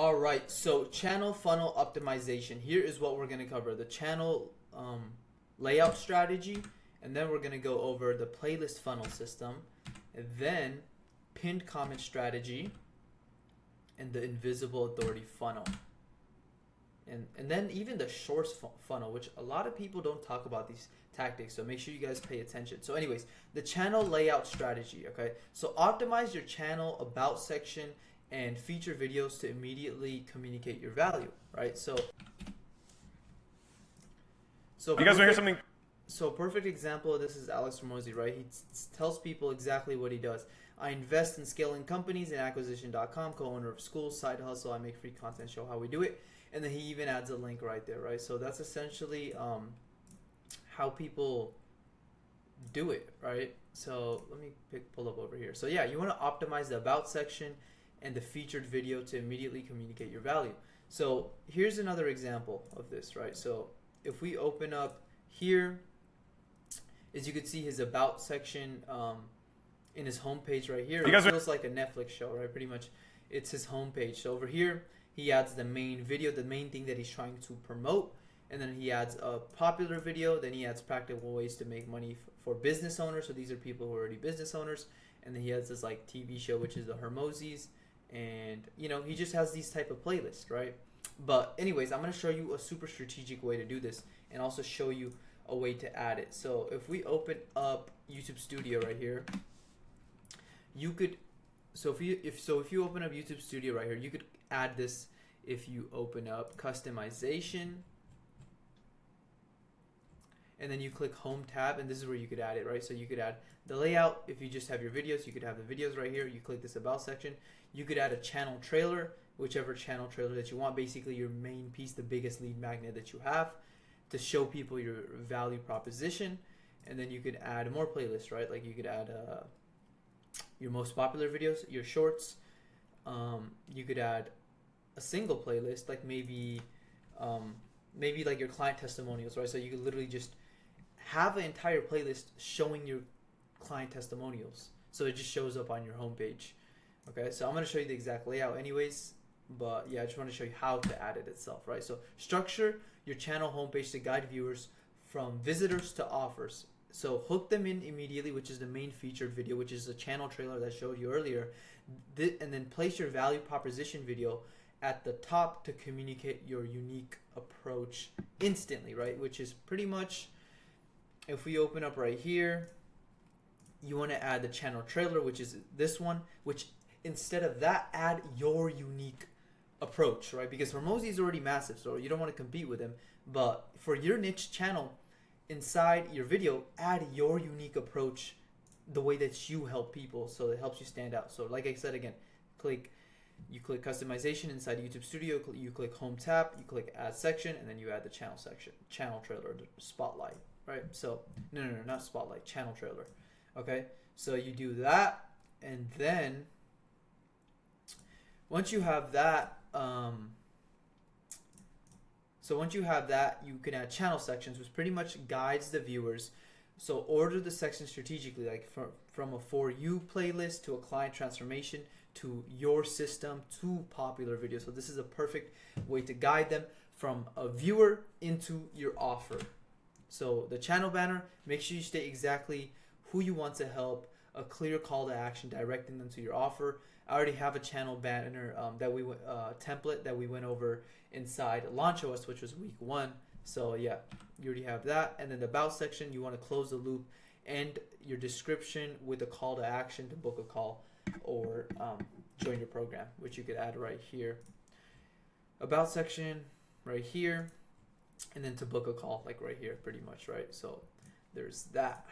All right, so channel funnel optimization. Here is what we're going to cover: the channel layout strategy, and then we're going to go over the playlist funnel system, and then pinned comment strategy, and the invisible authority funnel. And then even the shorts funnel, which a lot of people don't talk about these tactics, so make sure you guys pay attention. So anyways, the channel layout strategy, okay? So optimize your channel about section and feature videos to immediately communicate your value, right? So You guys want to hear something? So a perfect example of this is Alex Hormozi, right? He tells people exactly what he does. I invest in scaling companies in acquisition.com, co-owner of schools, side hustle. I make free content, show how we do it. And then he even adds a link right there, right? So that's essentially how people do it, right? So let me pull up over here. So yeah, you want to optimize the about section and the featured video to immediately communicate your value. So here's another example of this, right? So if we open up here, as you can see his about section in his homepage right here, it feels like a Netflix show, right? Pretty much it's his homepage. So over here, he adds the main video, the main thing that he's trying to promote, and then he adds a popular video, then he adds practical ways to make money for business owners. So these are people who are already business owners. And then he has this like TV show, which is the Hormozis. And, you know, he just has these type of playlists, right? But anyways, I'm going to show you a super strategic way to do this and also show you a way to add it. So if we open up YouTube Studio right here, you could, if you open up YouTube Studio right here, you could add this. If you open up customization and then you click home tab, and this is where you could add it, right? So you could add the layout. If you just have your videos, you could have the videos right here. You click this about section. You could add a channel trailer, whichever channel trailer that you want, basically your main piece, the biggest lead magnet that you have to show people your value proposition. And then you could add more playlists, right? Like you could add your most popular videos, your shorts. You could add a single playlist, like maybe like your client testimonials, right? So you could literally just have an entire playlist showing your client testimonials, so it just shows up on your homepage. Okay, so I'm going to show you the exact layout anyways, but yeah, I just want to show you how to add it itself, right? So structure your channel homepage to guide viewers from visitors to offers. So hook them in immediately, which is the main featured video, which is the channel trailer that I showed you earlier, and then place your value proposition video at the top to communicate your unique approach instantly, right? Which is pretty much, if we open up right here, you want to add the channel trailer, which is this one, which instead of that, add your unique approach, right? Because Hormozi is already massive, so you don't want to compete with him. But for your niche channel, inside your video, add your unique approach, the way that you help people, so it helps you stand out. So like I said again, you click customization inside YouTube Studio, you click home tab, you click add section, and then you add the channel section, channel trailer, spotlight, right? So no, not spotlight, channel trailer. Okay, so you do that, and then once you have that, you can add channel sections, which pretty much guides the viewers. So order the section strategically, like from a For You playlist to a client transformation to your system to popular videos. So this is a perfect way to guide them from a viewer into your offer. So the channel banner, make sure you state exactly who you want to help, a clear call to action directing them to your offer. I already have a channel banner template that we went over inside LaunchOS, which was week 1. So yeah, you already have that. And then the about section, you want to close the loop and your description with a call to action to book a call or join your program, which you could add right here. About section right here, and then to book a call, like right here, pretty much, right? So there's that.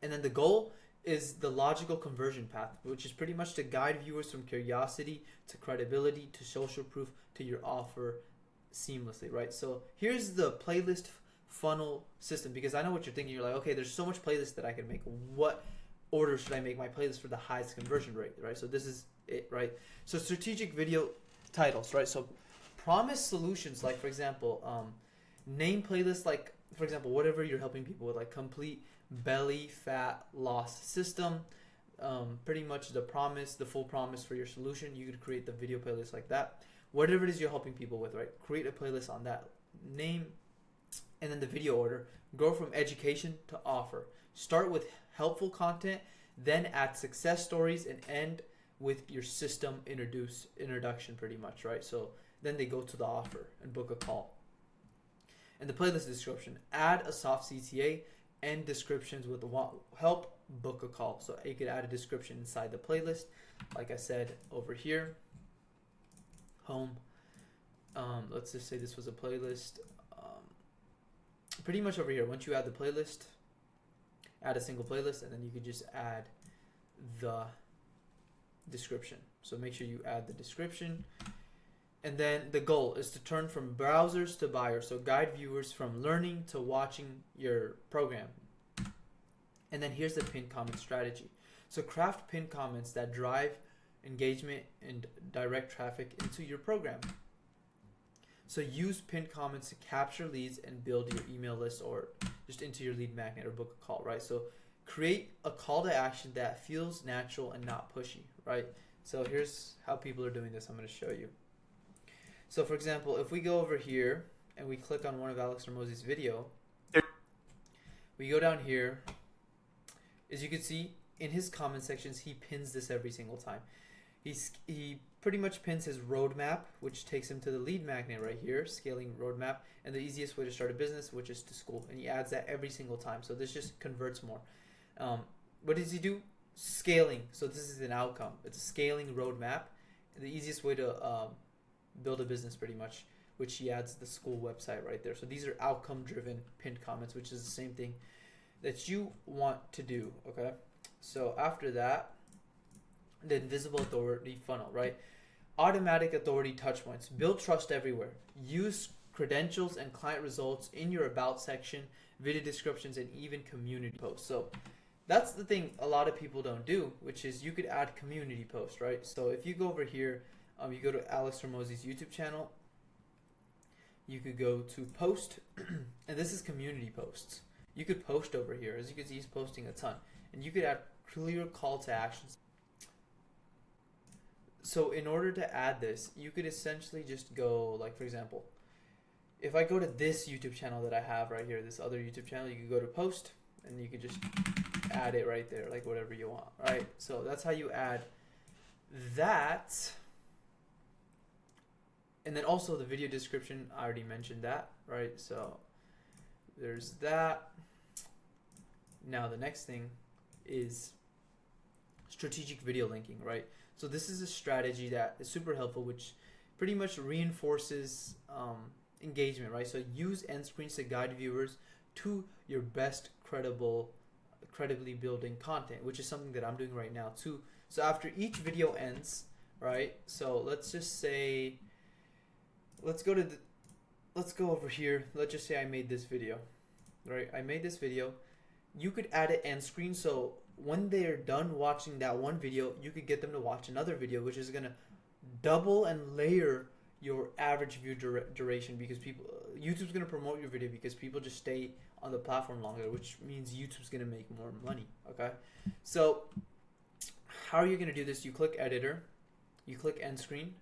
And then the goal is the logical conversion path, which is pretty much to guide viewers from curiosity to credibility to social proof to your offer seamlessly, right? So here's the playlist funnel system, because I know what you're thinking. You're like, okay, there's so much playlists that I can make. What order should I make my playlist for the highest conversion rate, right? So this is it, right? So strategic video titles, right? So promise solutions, like for example, name playlists, like for example, whatever you're helping people with, like complete belly fat loss system, pretty much the promise, the full promise for your solution. You could create the video playlist like that. Whatever it is you're helping people with, right? Create a playlist on that name, and then the video order. Go from education to offer. Start with helpful content, then add success stories, and end with your system introduction pretty much, right? So then they go to the offer and book a call. And the playlist description, add a soft CTA and descriptions with the help book a call. So you could add a description inside the playlist, like I said over here, home. Let's just say this was a playlist. Pretty much over here, once you add the playlist, add a single playlist, and then you could just add the description. So make sure you add the description. And then the goal is to turn from browsers to buyers. So guide viewers from learning to watching your program. And then here's the pinned comment strategy. So craft pinned comments that drive engagement and direct traffic into your program. So use pinned comments to capture leads and build your email list, or just into your lead magnet, or book a call, right? So create a call to action that feels natural and not pushy, right? So here's how people are doing this. I'm going to show you. So for example, if we go over here and we click on one of Alex Hormozi's video, we go down here, as you can see in his comment sections, he pins this every single time. He pretty much pins his roadmap, which takes him to the lead magnet right here, scaling roadmap, and the easiest way to start a business, which is to school. And he adds that every single time. So this just converts more. What does he do? Scaling. So this is an outcome. It's a scaling roadmap. The easiest way to build a business pretty much, which he adds the school website right there. So these are outcome driven pinned comments, which is the same thing that you want to do. Okay. So after that, the invisible authority funnel, right? Automatic authority touchpoints. Build trust everywhere. Use credentials and client results in your about section, video descriptions, and even community posts. So that's the thing a lot of people don't do, which is you could add community posts, right? So if you go over here, you go to Alex Hormozi's YouTube channel, you could go to post, and this is community posts. You could post over here. As you can see, he's posting a ton. And you could add clear call to actions. So in order to add this, you could essentially just go, like for example, if I go to this YouTube channel that I have right here, this other YouTube channel, you could go to post, and you could just add it right there, like whatever you want, right? So that's how you add that. And then also the video description, I already mentioned that, right? So there's that. Now the next thing is strategic video linking, right? So this is a strategy that is super helpful, which pretty much reinforces engagement, right? So use end screens to guide viewers to your best credibly building content, which is something that I'm doing right now too. So after each video ends, right? So let's just say, let's go over here. Let's just say I made this video, right? I made this video. You could add an end screen, so when they're done watching that one video, you could get them to watch another video, which is gonna double and layer your average view duration, because people, YouTube's gonna promote your video because people just stay on the platform longer, which means YouTube's gonna make more money. Okay, so how are you gonna do this? You click editor, you click end screen,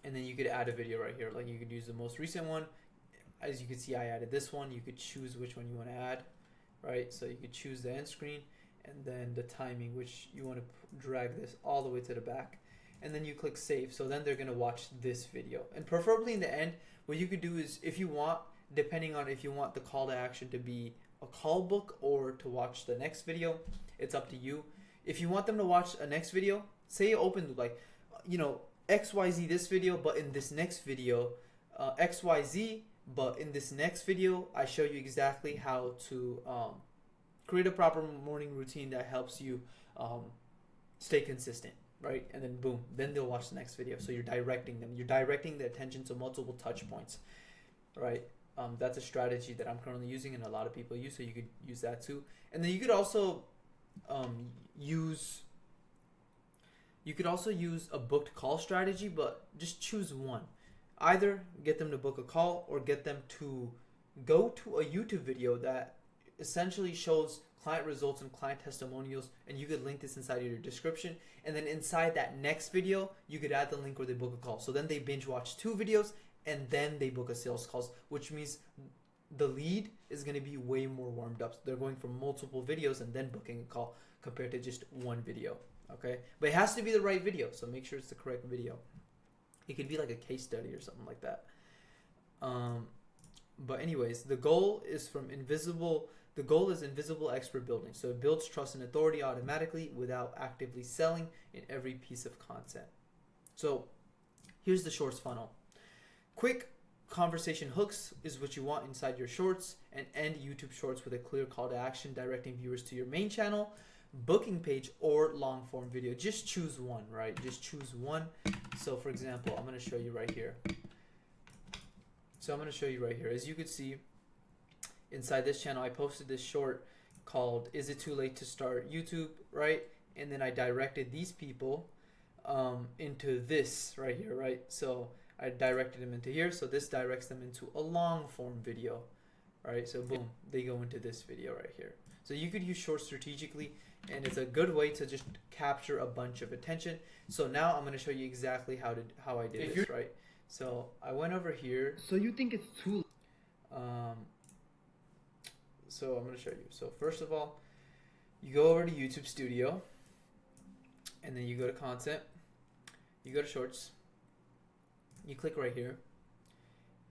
and then you could add a video right here. Like you could use the most recent one. As you can see, I added this one. You could choose which one you want to add, right? So you could choose the end screen and then the timing, which you want to drag this all the way to the back, and then you click save. So then they're going to watch this video, and preferably in the end, what you could do is, if you want, depending on if you want the call to action to be a call book or to watch the next video, it's up to you. If you want them to watch a next video, say you open like, XYZ this video, but in this next video, XYZ, but in this next video, I show you exactly how to create a proper morning routine that helps you stay consistent, right? And then boom, then they'll watch the next video. So you're directing them. You're directing the attention to multiple touch points, right? That's a strategy that I'm currently using and a lot of people use, so you could use that too. And then you could also use a booked call strategy, but just choose one. Either get them to book a call or get them to go to a YouTube video that essentially shows client results and client testimonials, and you could link this inside of your description. And then inside that next video, you could add the link where they book a call. So then they binge watch 2 videos and then they book a sales calls, which means the lead is going to be way more warmed up. So they're going for multiple videos and then booking a call compared to just one video. Okay, but it has to be the right video, so make sure it's the correct video. It could be like a case study or something like that. But anyways, the goal is invisible expert building. So it builds trust and authority automatically without actively selling in every piece of content. So here's the shorts funnel. Quick conversation hooks is what you want inside your shorts, and end YouTube shorts with a clear call to action directing viewers to your main channel, booking page, or long form video. Just choose one, right? Just choose one. So for example, I'm going to show you right here. As you could see, inside this channel, I posted this short called "Is It Too Late to Start YouTube?" Right? And then I directed these people into this right here, right? So I directed them into here. So this directs them into a long form video, right? So boom, they go into this video right here. So you could use shorts strategically, and it's a good way to just capture a bunch of attention. So now I'm going to show you exactly how I did this, right? So I went over here. So you think it's too? So I'm going to show you. So first of all, you go over to YouTube Studio, and then you go to content, you go to shorts, you click right here,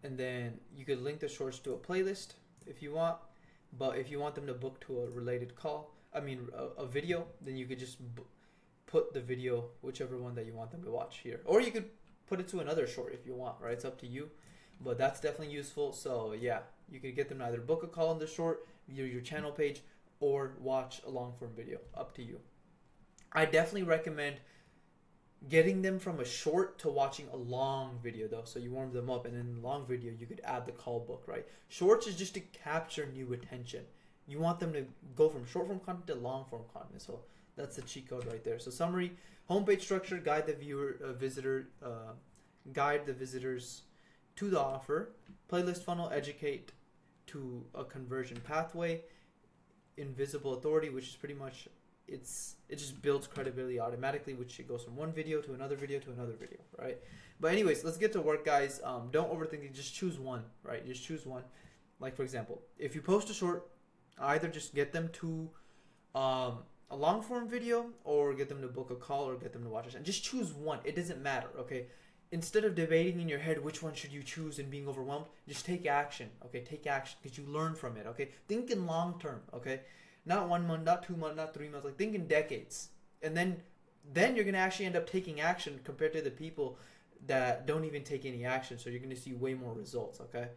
and then you could link the shorts to a playlist if you want. But if you want them to book to a related call, a video, then you could just put the video, whichever one that you want them to watch here. Or you could put it to another short if you want, right? It's up to you. But that's definitely useful. So yeah, you could get them to either book a call on the short, view your channel page, or watch a long form video. Up to you. I definitely recommend getting them from a short to watching a long video though. So you warm them up, and in the long video you could add the call book, right? Shorts is just to capture new attention. You want them to go from short form content to long form content. So that's the cheat code right there. So summary: homepage structure, guide the visitors to the offer. Playlist funnel, educate to a conversion pathway. Invisible authority, which is pretty much it just builds credibility automatically, which it goes from one video to another video to another video, right? But anyways, let's get to work, guys. Don't overthink it. Just choose one, right? Just choose one. Like for example, if you post a short, either just get them to a long form video, or get them to book a call, or get them to watch it. And just choose one. It doesn't matter, okay? Instead of debating in your head which one should you choose and being overwhelmed, just take action, okay? Take action, because you learn from it, okay? Think in long term, okay? Not 1 month, not 2 months, not 3 months. Like think in decades, and then you're gonna actually end up taking action compared to the people that don't even take any action. So you're gonna see way more results, okay?